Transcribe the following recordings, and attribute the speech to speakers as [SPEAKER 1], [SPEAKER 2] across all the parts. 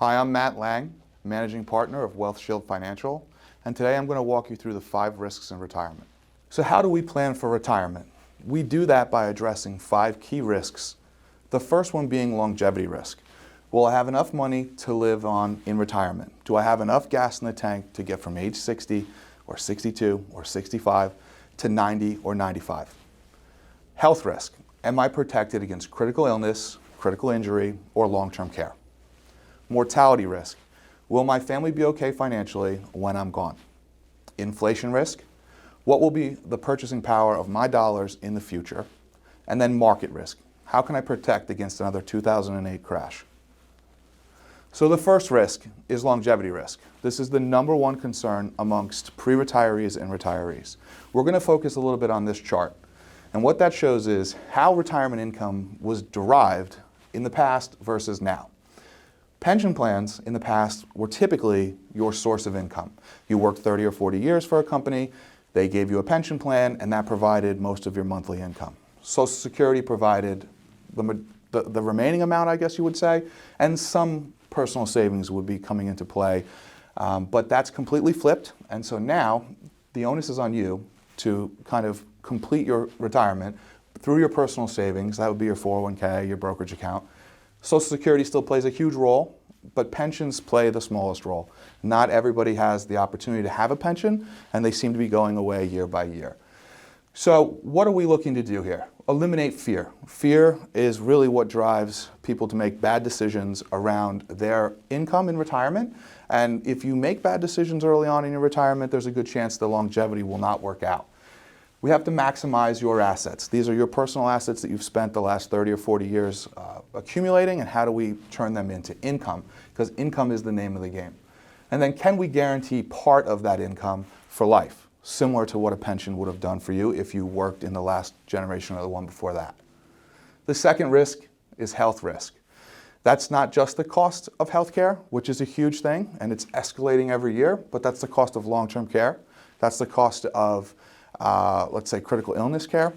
[SPEAKER 1] Hi, I'm Matt Lang, Managing Partner of Wealth Shield Financial, and today I'm going to walk you through the 5 risks in retirement. So how do we plan for retirement? We do that by addressing 5 key risks. The first one being longevity risk. Will I have enough money to live on in retirement? Do I have enough gas in the tank to get from age 60 or 62 or 65 to 90 or 95? Health risk. Am I protected against critical illness, critical injury, or long-term care? Mortality risk. Will my family be okay financially when I'm gone? Inflation risk. What will be the purchasing power of my dollars in the future? And then market risk. How can I protect against another 2008 crash? So the first risk is longevity risk. This is the #1 concern amongst pre-retirees and retirees. We're going to focus a little bit on this chart. And what that shows is how retirement income was derived in the past versus now. Pension plans in the past were typically your source of income. You worked 30 or 40 years for a company, they gave you a pension plan, and that provided most of your monthly income. Social Security provided the remaining amount, I guess you would say, and some personal savings would be coming into play. But that's completely flipped, and so now the onus is on you to kind of complete your retirement through your personal savings. That would be your 401k, your brokerage account. Social Security still plays a huge role, but pensions play the smallest role. Not everybody has the opportunity to have a pension, and they seem to be going away year by year. So what are we looking to do here? Eliminate fear. Fear is really what drives people to make bad decisions around their income in retirement. And if you make bad decisions early on in your retirement, there's a good chance the longevity will not work out. We have to maximize your assets. These are your personal assets that you've spent the last 30 or 40 years accumulating, and how do we turn them into income? Because income is the name of the game. And then can we guarantee part of that income for life, similar to what a pension would have done for you if you worked in the last generation or the one before that? The second risk is health risk. That's not just the cost of healthcare, which is a huge thing, and it's escalating every year, but that's the cost of long-term care. That's the cost of let's say critical illness care.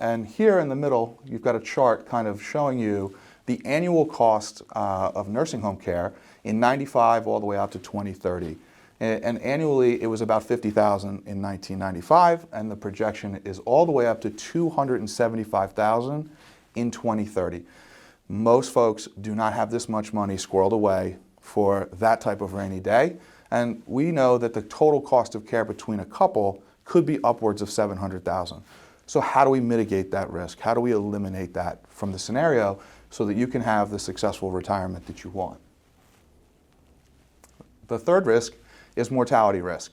[SPEAKER 1] And here in the middle, you've got a chart kind of showing you the annual cost of nursing home care in 95 all the way out to 2030. And annually, it was about $50,000 in 1995, and the projection is all the way up to $275,000 in 2030. Most folks do not have this much money squirreled away for that type of rainy day. And we know that the total cost of care between a couple could be upwards of $700,000. So how do we mitigate that risk? How do we eliminate that from the scenario so that you can have the successful retirement that you want? The third risk is mortality risk.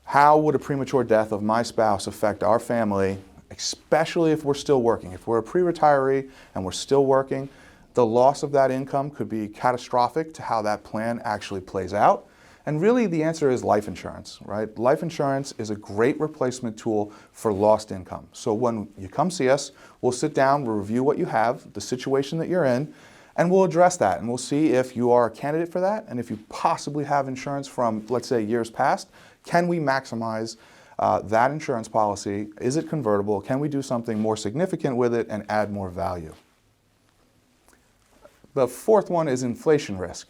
[SPEAKER 1] How would a premature death of my spouse affect our family, especially if we're still working? If we're a pre-retiree and we're still working, the loss of that income could be catastrophic to how that plan actually plays out. And really the answer is life insurance, right? Life insurance is a great replacement tool for lost income. So when you come see us, we'll sit down, we'll review what you have, the situation that you're in, and we'll address that. And we'll see if you are a candidate for that, and if you possibly have insurance from, let's say, years past, can we maximize that insurance policy? Is it convertible? Can we do something more significant with it and add more value? The fourth one is inflation risk.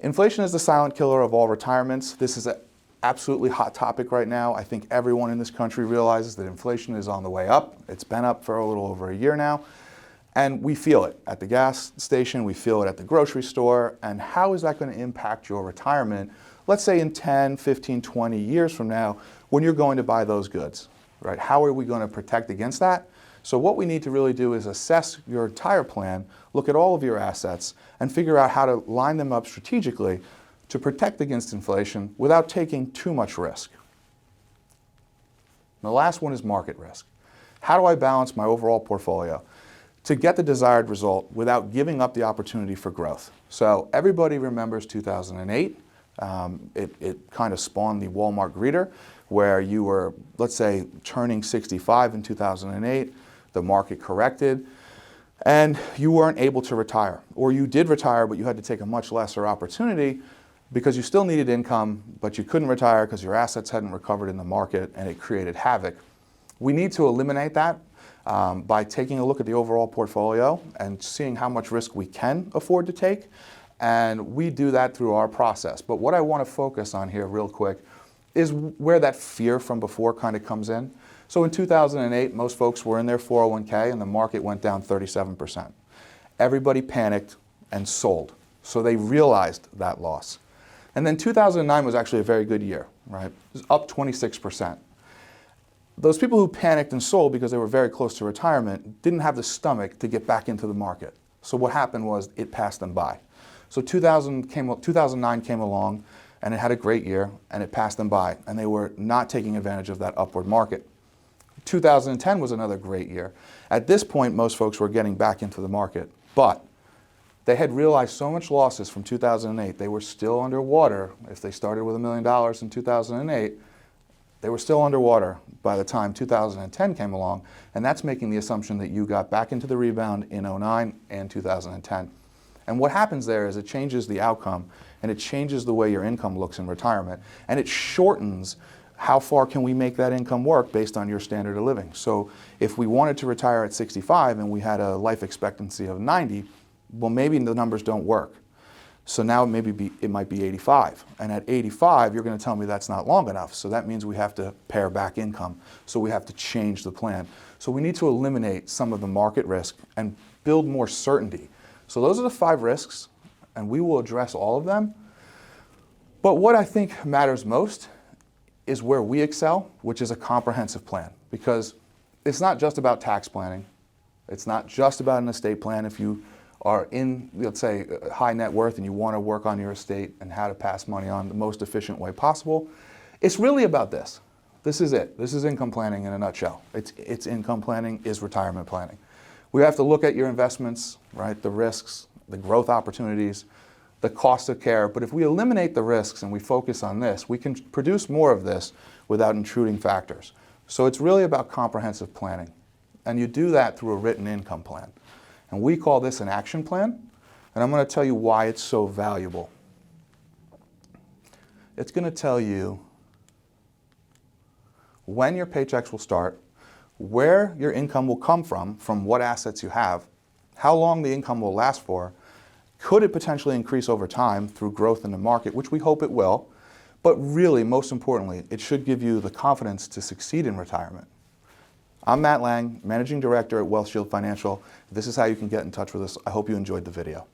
[SPEAKER 1] Inflation is the silent killer of all retirements. This is an absolutely hot topic right now. I think everyone in this country realizes that inflation is on the way up. It's been up for a little over a year now. And we feel it at the gas station, we feel it at the grocery store. And how is that going to impact your retirement, let's say in 10, 15, 20 years from now, when you're going to buy those goods, right? How are we going to protect against that? So what we need to really do is assess your entire plan, look at all of your assets, and figure out how to line them up strategically to protect against inflation without taking too much risk. And the last one is market risk. How do I balance my overall portfolio to get the desired result without giving up the opportunity for growth? So everybody remembers 2008. It kind of spawned the Walmart greeter, where you were, let's say, turning 65 in 2008. The market corrected, and you weren't able to retire. Or you did retire, but you had to take a much lesser opportunity because you still needed income, but you couldn't retire because your assets hadn't recovered in the market, and it created havoc. We need to eliminate that by taking a look at the overall portfolio and seeing how much risk we can afford to take, And we do that through our process. But what I want to focus on here real quick is where that fear from before kind of comes in. So in 2008, most folks were in their 401k and the market went down 37%. Everybody panicked and sold. So they realized that loss. And then 2009 was actually a very good year, right? It was up 26%. Those people who panicked and sold because they were very close to retirement didn't have the stomach to get back into the market. So what happened was it passed them by. So 2009 came along and it had a great year and it passed them by and they were not taking advantage of that upward market. 2010 was another great year. At this point, most folks were getting back into the market, but they had realized so much losses from 2008, they were still underwater. If they started with $1 million in 2008, they were still underwater by the time 2010 came along, and that's making the assumption that you got back into the rebound in 2009 and 2010. And what happens there is it changes the outcome, and it changes the way your income looks in retirement, and it shortens how far can we make that income work based on your standard of living. So if we wanted to retire at 65 and we had a life expectancy of 90, well, maybe the numbers don't work. So now it might be 85. And at 85, you're going to tell me that's not long enough. So that means we have to pare back income. So we have to change the plan. So we need to eliminate some of the market risk and build more certainty. So those are the 5 risks, and we will address all of them. But what I think matters most is where we excel, which is a comprehensive plan. Because it's not just about tax planning. It's not just about an estate plan. If you are in, let's say, high net worth and you want to work on your estate and how to pass money on the most efficient way possible, it's really about this. This is it. This is income planning in a nutshell. It's income planning is retirement planning. We have to look at your investments, right? The risks, the growth opportunities, the cost of care. But if we eliminate the risks and we focus on this, we can produce more of this without intruding factors. So it's really about comprehensive planning. And you do that through a written income plan. And we call this an action plan. And I'm going to tell you why it's so valuable. It's going to tell you when your paychecks will start, where your income will come from what assets you have, how long the income will last for, could it potentially increase over time through growth in the market, which we hope it will, but really, most importantly, it should give you the confidence to succeed in retirement. I'm Matt Lang, Managing Director at Wealth Shield Financial. This is how you can get in touch with us. I hope you enjoyed the video.